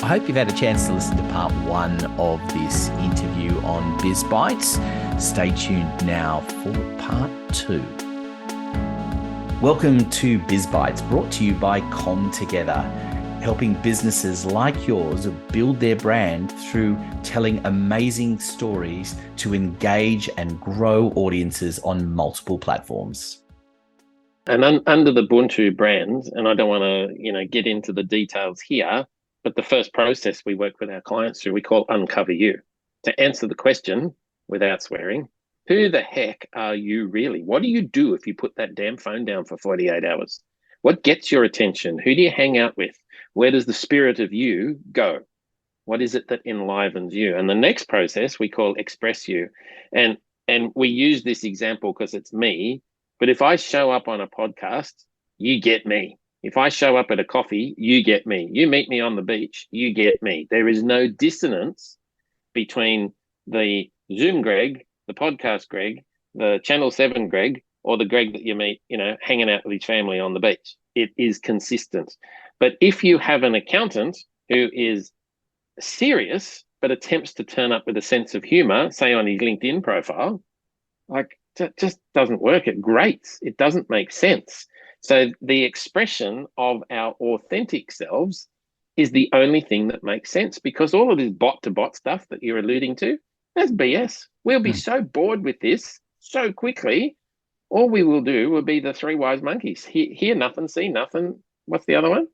I hope you've had a chance to listen to part one of this interview on Biz Bites. Stay tuned now for part two. Welcome to Biz Bites, brought to you by Com Together, helping businesses like yours build their brand through telling amazing stories to engage and grow audiences on multiple platforms. And under the Buntu brand, and I don't want to, get into the details here, but the first process we work with our clients through, we call Uncover You. To answer the question, without swearing, who the heck are you really? What do you do if you put that damn phone down for 48 hours? What gets your attention? Who do you hang out with? Where does the spirit of you go? What is it that enlivens you? And the next process we call Express You. And we use this example because it's me, but if I show up on a podcast, you get me. If I show up at a coffee, you get me. You meet me on the beach, you get me. There is no dissonance between the Zoom Greg, the podcast Greg, the Channel 7 Greg, or the Greg that you meet, hanging out with his family on the beach. It is consistent. But if you have an accountant who is serious but attempts to turn up with a sense of humor, say on his LinkedIn profile, that just doesn't work. It grates. It doesn't make sense. So the expression of our authentic selves is the only thing that makes sense, because all of this bot-to-bot stuff that you're alluding to, that's BS. We'll be so bored with this so quickly. All we will do will be the three wise monkeys. Hear nothing, see nothing. What's the other one?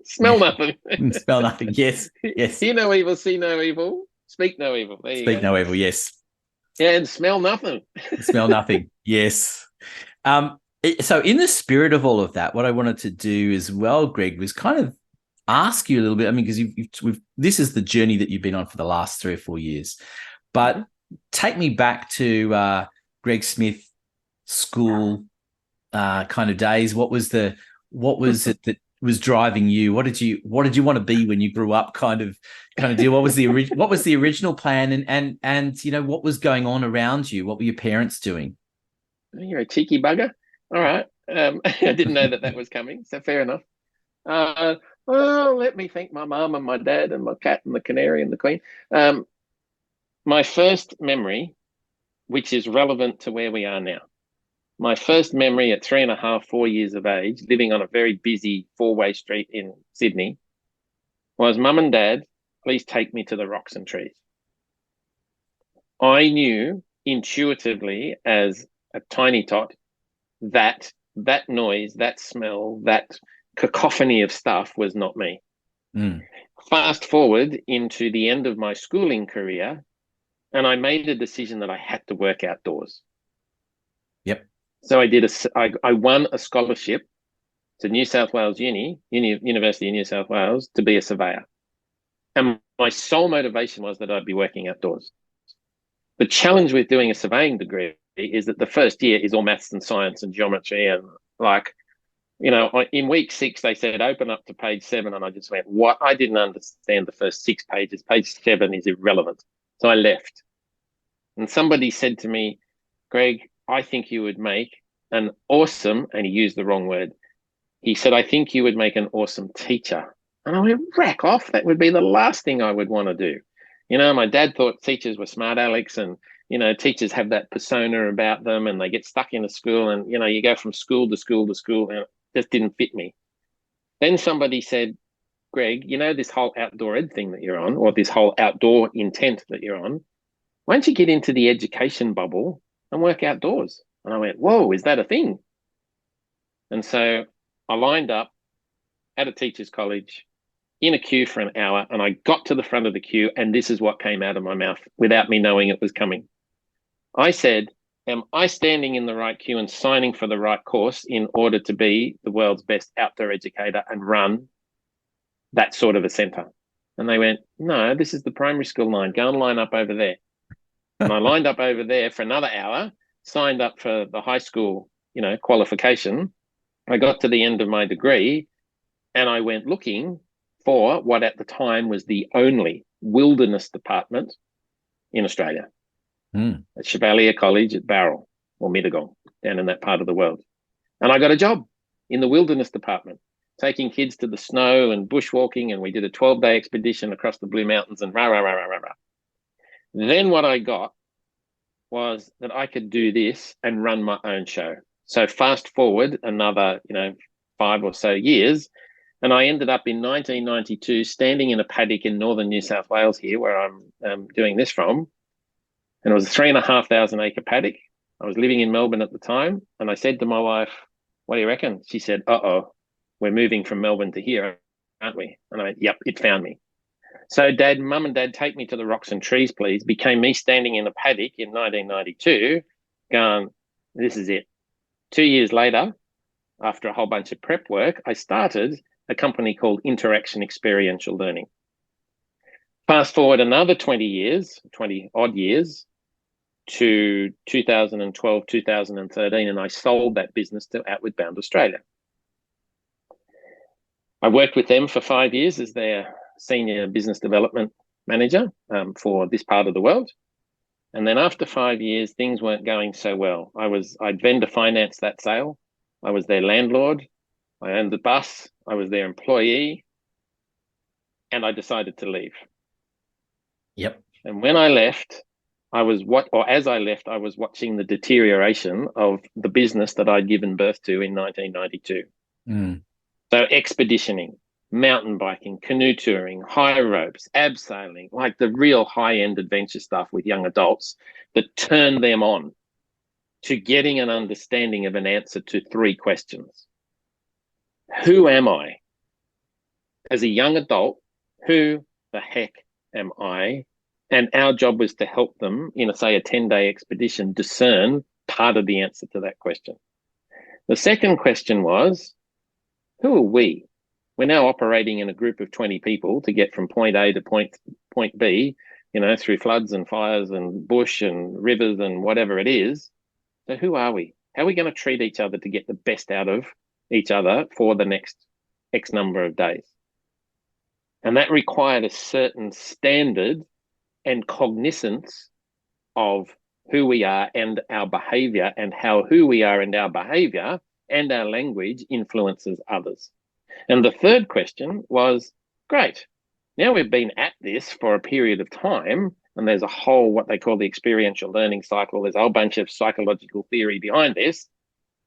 Smell nothing. Smell nothing. Yes. Hear no evil, see no evil, speak no evil. There you go. Speak no evil. Yes. And smell nothing. Smell nothing. Yes. So in the spirit of all of that, what I wanted to do as well, Greg, was kind of ask you a little bit. I mean, because this is the journey that you've been on for the last 3 or 4 years, but take me back to Greg Smith school kind of days. What was it that was driving you? What did you want to be when you grew up? Kind of deal. What was the original plan? And what was going on around you? What were your parents doing? You're a cheeky bugger. All right. I didn't know that was coming. So fair enough. Well, let me thank my mum and my dad and my cat and the canary and the queen. My first memory, which is relevant to where we are now. My first memory at 3.5, 4 years of age, living on a very busy 4-way street in Sydney, was mum and dad, please take me to the rocks and trees. I knew intuitively as a tiny tot that noise, that smell, that cacophony of stuff was not me. Fast forward into the end of my schooling career, and I made a decision that I had to work outdoors. Yep. So I won a scholarship to New South Wales University of New South Wales to be a surveyor. And my sole motivation was that I'd be working outdoors. The challenge with doing a surveying degree is that the first year is all maths and science and geometry. And in week 6, they said, open up to page 7. And I just went, what? I didn't understand the first 6 pages. Page 7 is irrelevant. So I left. And somebody said to me, Greg, I think you would make an awesome, and he used the wrong word. He said, I think you would make an awesome teacher. And I went, rack off. That would be the last thing I would want to do. My dad thought teachers were smart Alex, and, teachers have that persona about them and they get stuck in a school and, you go from school to school to school, and it just didn't fit me. Then somebody said, Greg, this whole outdoor ed thing that you're on, or this whole outdoor intent that you're on, why don't you get into the education bubble and work outdoors? And I went, whoa, is that a thing? And so I lined up at a teacher's college in a queue for an hour, and I got to the front of the queue, and this is what came out of my mouth without me knowing it was coming. I said, am I standing in the right queue and signing for the right course in order to be the world's best outdoor educator and run that sort of a centre? And they went, no, this is the primary school line. Go and line up over there. And I lined up over there for another hour, signed up for the high school, qualification. I got to the end of my degree and I went looking for what at the time was the only wilderness department in Australia. At Chevalier College at Barrel or Mittagong, down in that part of the world. And I got a job in the wilderness department. taking kids to the snow and bushwalking, and we did a 12-day expedition across the Blue Mountains and rah, rah, rah, rah, rah, rah. Then what I got was that I could do this and run my own show. So fast forward another, 5 or so years, and I ended up in 1992 standing in a paddock in northern New South Wales here, where I'm doing this from. And it was a 3,500 acre paddock. I was living in Melbourne at the time. And I said to my wife, what do you reckon? She said, uh-oh, we're moving from Melbourne to here, aren't we? And I went, yep, it found me. So Mum and Dad, take me to the rocks and trees, please, became me standing in a paddock in 1992 going, this is it. 2 years later, after a whole bunch of prep work, I started a company called Interaction Experiential Learning. Fast forward another 20 odd years to 2012, 2013, and I sold that business to Outward Bound Australia. I worked with them for 5 years as their senior business development manager for this part of the world. And then after 5 years, things weren't going so well. I'd vendor financed that sale. I was their landlord. I owned the bus. I was their employee. And I decided to leave. Yep. And when I left, as I left, I was watching the deterioration of the business that I'd given birth to in 1992. Mm. So expeditioning, mountain biking, canoe touring, high ropes, abseiling, like the real high-end adventure stuff with young adults that turn them on to getting an understanding of an answer to 3 questions. Who am I? As a young adult, who the heck am I? And our job was to help them in, say, a 10-day expedition discern part of the answer to that question. The second question was, who are we? We're now operating in a group of 20 people to get from point A to point B, through floods and fires and bush and rivers and whatever it is. So who are we? How are we going to treat each other to get the best out of each other for the next X number of days? And that required a certain standard and cognizance of who we are and our behavior, and how who we are and our behavior and our language influences others. And the third question was, great, now we've been at this for a period of time, and there's a whole, what they call the experiential learning cycle. There's a whole bunch of psychological theory behind this,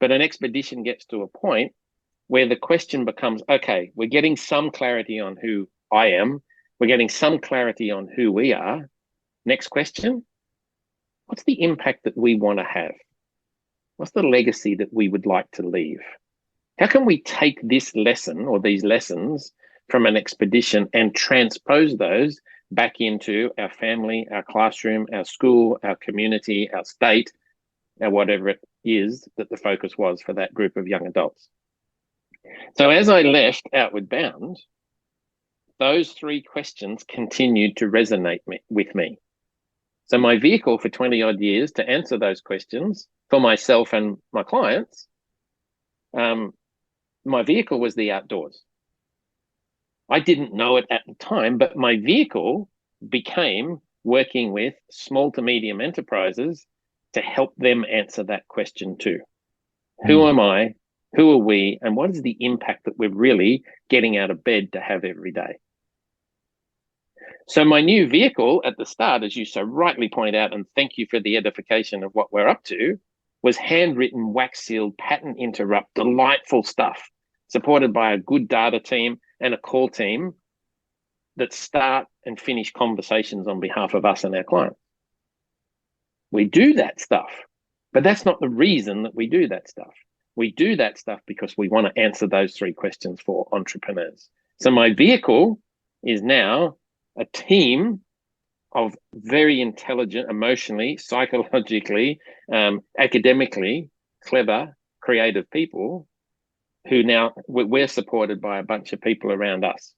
but an expedition gets to a point where the question becomes, okay, we're getting some clarity on who I am. We're getting some clarity on who we are. Next question, what's the impact that we want to have? What's the legacy that we would like to leave? How can we take this lesson or these lessons from an expedition and transpose those back into our family, our classroom, our school, our community, our state, or whatever it is that the focus was for that group of young adults? So as I left Outward Bound, those 3 questions continued to resonate with me. So my vehicle for 20 odd years to answer those questions for myself and my clients, my vehicle was the outdoors. I didn't know it at the time, but my vehicle became working with small to medium enterprises to help them answer that question too. Who am I? Who are we? And what is the impact that we're really getting out of bed to have every day? So my new vehicle at the start, as you so rightly point out, and thank you for the edification of what we're up to, was handwritten, wax sealed, patent interrupt, delightful stuff, supported by a good data team and a call team that start and finish conversations on behalf of us and our clients. We do that stuff, but that's not the reason that we do that stuff. We do that stuff because we want to answer those 3 questions for entrepreneurs. So my vehicle is now a team of very intelligent, emotionally, psychologically, academically clever, creative people who now we're supported by a bunch of people around us.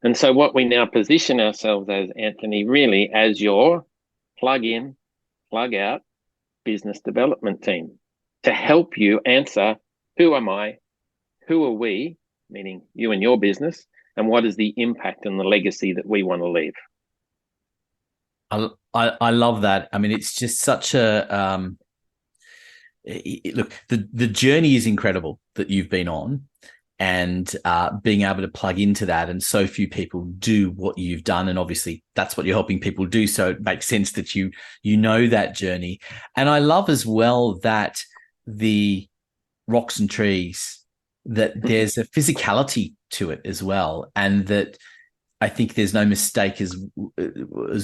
And so what we now position ourselves as, Anthony, really as your plug in, plug out business development team to help you answer, who am I? Who are we? Meaning you and your business. And what is the impact and the legacy that we want to leave? I love that. I mean, it's just such a look. The journey is incredible that you've been on, and being able to plug into that. And so few people do what you've done. And obviously that's what you're helping people do. So it makes sense that you know that journey. And I love as well that the rocks and trees, that there's a physicality to it as well. And that I think there's no mistake as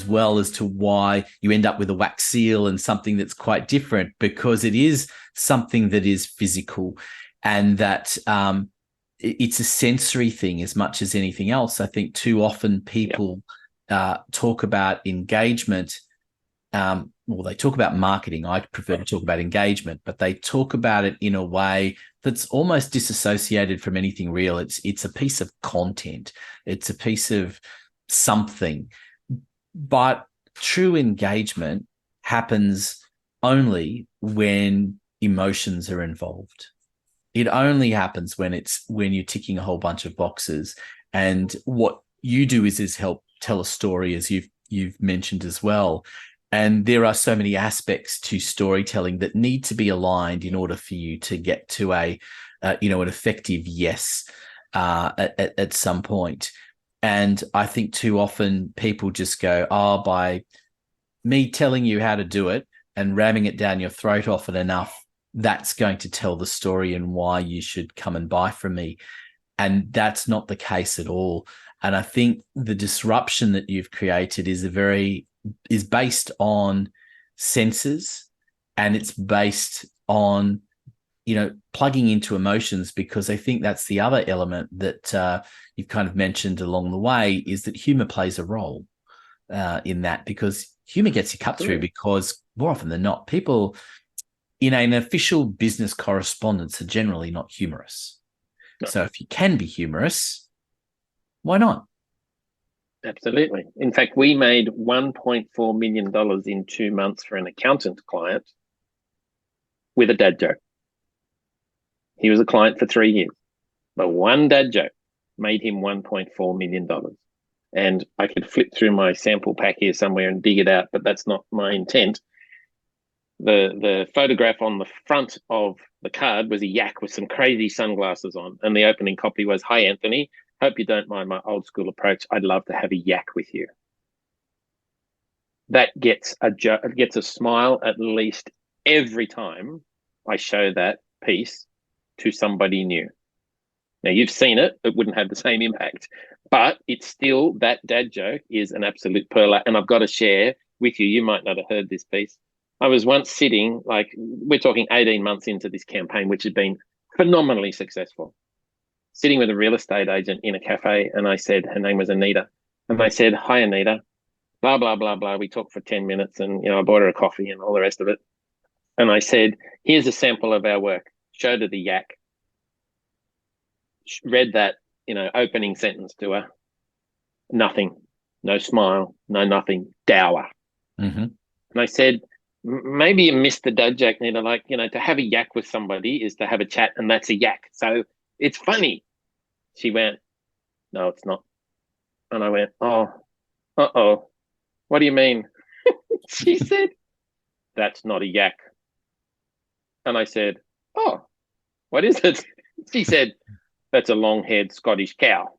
well as to why you end up with a wax seal and something that's quite different, because it is something that is physical, and that it's a sensory thing as much as anything else. I think too often people talk about engagement. Well, they talk about marketing. I prefer to talk about engagement, but they talk about it in a way that's almost disassociated from anything real. It's a piece of content. It's a piece of something. But true engagement happens only when emotions are involved. It only happens when you're ticking a whole bunch of boxes. And what you do is help tell a story, as you've mentioned as well. And there are so many aspects to storytelling that need to be aligned in order for you to get to an effective yes at some point. And I think too often people just go, oh, by me telling you how to do it and ramming it down your throat often enough, that's going to tell the story and why you should come and buy from me. And that's not the case at all. And I think the disruption that you've created is based on senses, and it's based on, plugging into emotions, because I think that's the other element that you've kind of mentioned along the way, is that humor plays a role in that, because humor gets you cut through, because more often than not, people in an official business correspondence are generally not humorous. No. So if you can be humorous, why not? Absolutely. In fact, we made $1.4 million in 2 months for an accountant client with a dad joke. He was a client for 3 years, but one dad joke made him $1.4 million. And I could flip through my sample pack here somewhere and dig it out, but that's not my intent. The photograph on the front of the card was a yak with some crazy sunglasses on, and the opening copy was, "Hi, Anthony. Hope you don't mind my old school approach. I'd love to have a yak with you." That gets a smile at least every time I show that piece to somebody new. Now, you've seen it. It wouldn't have the same impact, but it's still, that dad joke is an absolute perler. And I've got to share with you, you might not have heard this piece. I was once sitting, we're talking 18 months into this campaign, which had been phenomenally successful, sitting with a real estate agent in a cafe. And I said, her name was Anita. And I said, "Hi, Anita, blah, blah, blah, blah." We talked for 10 minutes and, I bought her a coffee and all the rest of it. And I said, "Here's a sample of our work." Showed her the yak. Read that, opening sentence to her. Nothing, no smile, no nothing, dour. Mm-hmm. And I said, "Maybe you missed the dad joke, Nita. To have a yak with somebody is to have a chat, and that's a yak. So it's funny." She went, "No, it's not." And I went, "Oh, uh-oh. What do you mean?" She said, "That's not a yak." And I said, "Oh, what is it?" She said, "That's a long-haired Scottish cow."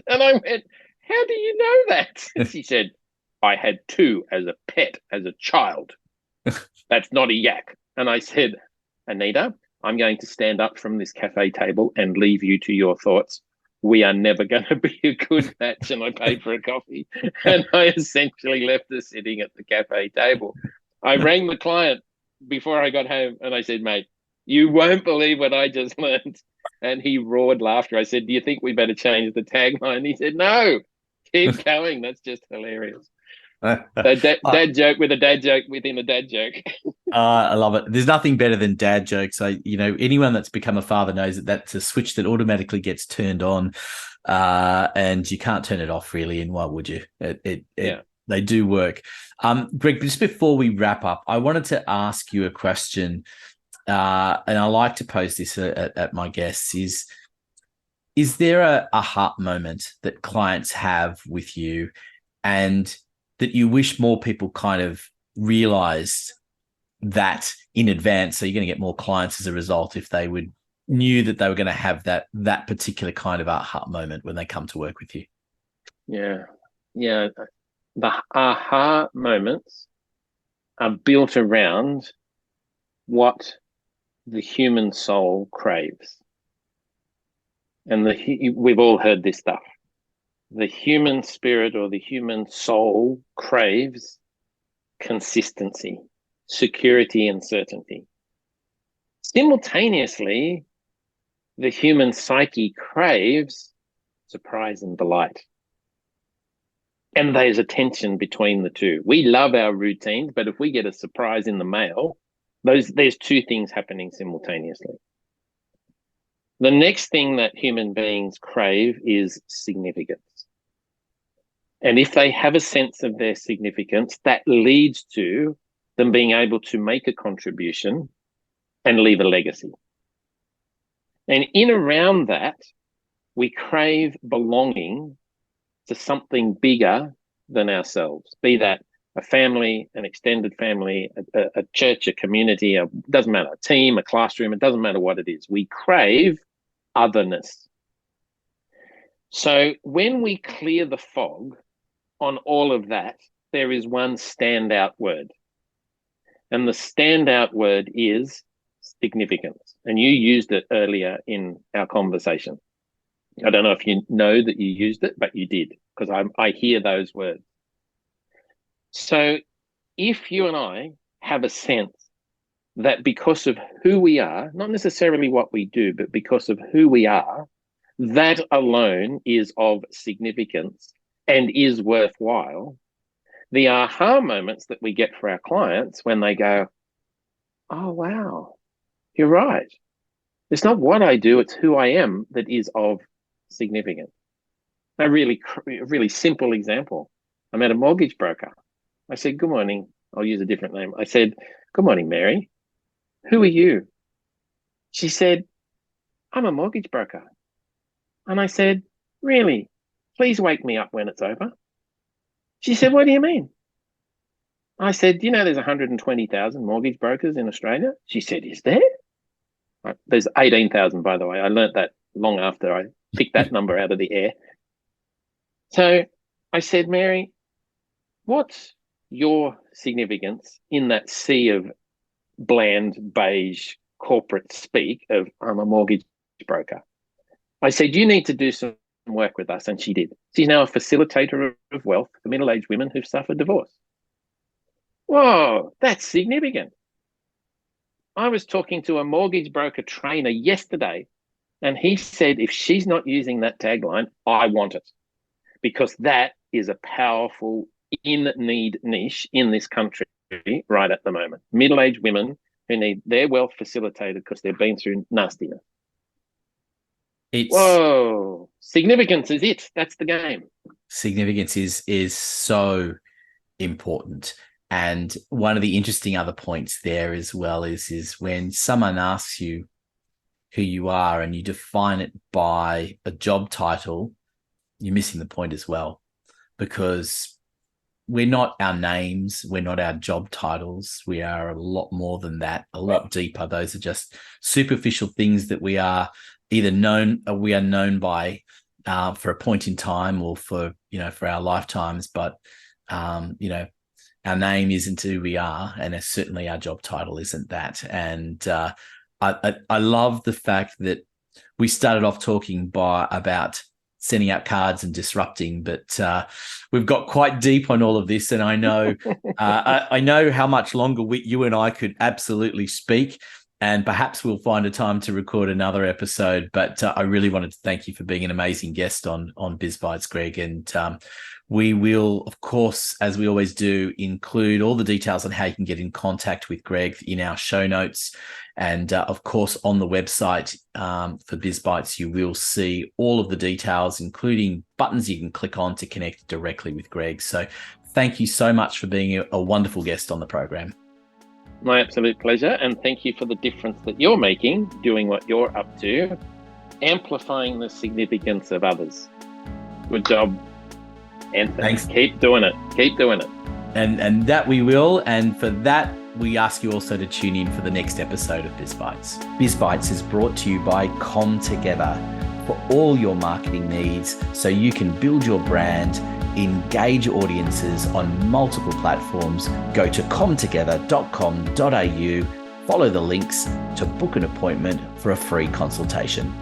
And I went, "How do you know that?" She said, "I had two as a pet, as a child. That's not a yak." And I said, "Anita, I'm going to stand up from this cafe table and leave you to your thoughts. We are never going to be a good match." And I paid for a coffee. And I essentially left her sitting at the cafe table. I rang the client before I got home and I said, "Mate, you won't believe what I just learned." And he roared laughter. I said, "Do you think we better change the tagline?" He said, "No, keep going. That's just hilarious." Dad joke with a dad joke within a dad joke. I love it. There's nothing better than dad jokes. Anyone that's become a father knows that that's a switch that automatically gets turned on, and you can't turn it off really. And why would you? They do work. Greg, just before we wrap up, I wanted to ask you a question, and I like to pose this at my guests: is there a aha moment that clients have with you, and that you wish more people kind of realized that in advance, so you're going to get more clients as a result if they would knew that they were going to have that particular kind of aha moment when they come to work with you? Yeah. Yeah. The aha moments are built around what the human soul craves. And we've all heard this stuff. The human spirit or the human soul craves consistency, security, and certainty. Simultaneously, the human psyche craves surprise and delight. And there's a tension between the two. We love our routines, but if we get a surprise in the mail, there's two things happening simultaneously. The next thing that human beings crave is significance. And if they have a sense of their significance, that leads to them being able to make a contribution and leave a legacy. And in around that, we crave belonging to something bigger than ourselves, be that a family, an extended family, a church, a community, doesn't matter, a team, a classroom, it doesn't matter what it is. We crave otherness. So when we clear the fog on all of that, there is one standout word. And the standout word is significance. And you used it earlier in our conversation. I don't know if you know that you used it, but you did, because I hear those words. So if you and I have a sense that because of who we are, not necessarily what we do, but because of who we are, that alone is of significance and is worthwhile, the aha moments that we get for our clients when they go, oh, wow, you're right. It's not what I do, it's who I am that is of significance. A really simple example. I met a mortgage broker. I said, good morning. I'll use a different name. I said, good morning, Mary. Who are you? She said, I'm a mortgage broker. And I said, really? Please wake me up when it's over. She said, what do you mean? I said, do you know there's 120,000 mortgage brokers in Australia? She said, is there? There's 18,000, by the way. I learnt that long after I picked that number out of the air. So I said, Mary, what's your significance in that sea of bland, beige corporate speak of I'm a mortgage broker? I said, you need to do some work with us. And she did. She's now a facilitator of wealth for middle-aged women who've suffered divorce. Whoa, that's significant. I was talking to a mortgage broker trainer yesterday, and he said, if she's not using that tagline, I want it, because that is a powerful in-need niche in this country right at the moment. Middle-aged women who need their wealth facilitated because they've been through nastiness. Whoa, significance is it. That's the game. Significance is so important. And one of the interesting other points there as well is when someone asks you who you are and you define it by a job title, you're missing the point as well, because we're not our names, we're not our job titles. We are a lot more than that, a lot deeper. Those are just superficial things that we are either known by for a point in time or for our lifetimes. But our name isn't who we are, and certainly our job title isn't that. And I love the fact that we started off talking about sending out cards and disrupting, but we've got quite deep on all of this, and I know I know how much longer you and I could absolutely speak, and perhaps we'll find a time to record another episode. But I really wanted to thank you for being an amazing guest on Biz Bites, Greg, and we will, of course, as we always do, include all the details on how you can get in contact with Greg in our show notes. And of course, on the website for Biz Bites, you will see all of the details, including buttons you can click on to connect directly with Greg. So thank you so much for being a wonderful guest on the program. My absolute pleasure. And thank you for the difference that you're making, doing what you're up to, amplifying the significance of others. Good job. And thanks. Keep doing it. Keep doing it. And that we will. And for that, we ask you also to tune in for the next episode of Biz Bites. Biz Bites is brought to you by Com Together for all your marketing needs so you can build your brand, engage audiences on multiple platforms. Go to comtogether.com.au, follow the links to book an appointment for a free consultation.